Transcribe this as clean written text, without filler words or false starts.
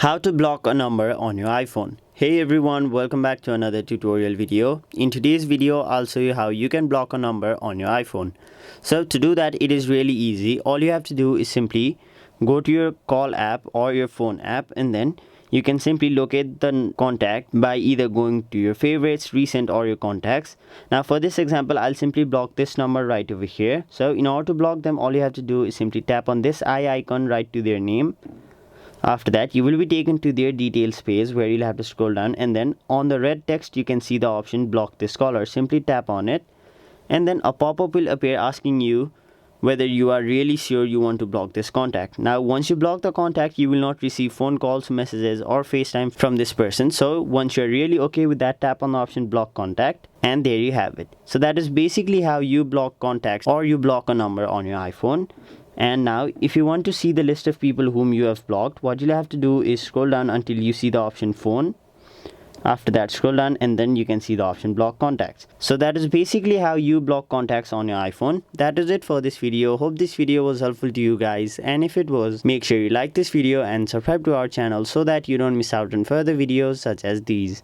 How to block a number on your iPhone. Hey everyone, welcome back to another tutorial video. In today's video, I'll show you how you can block a number on your iPhone. So to do that, it is really easy. All you have to do is simply go to your call app or your phone app, and then you can simply locate the contact by either going to your favorites, recent, or your contacts. Now for this example, I'll simply block this number right over here. So in order to block them, all you have to do is simply tap on this eye icon right to their name. After that, you will be taken to their details page where you'll have to scroll down, and then on the red text you can see the option block this caller. Simply tap on it, and then a pop-up will appear asking you whether you are really sure you want to block this contact. Now once you block the contact, you will not receive phone calls, messages, or FaceTime from this person. So once you're really okay with that, tap on the option block contact, and there you have it. So that is basically how you block contacts or you block a number on your iPhone. And now if you want to see the list of people whom you have blocked, what you'll have to do is scroll down until you see the option phone. After that, scroll down and then you can see the option block contacts. So that is basically how you block contacts on your iPhone. That is it for this video. Hope this video was helpful to you guys, and if it was, make sure you like this video and subscribe to our channel so that you don't miss out on further videos such as these.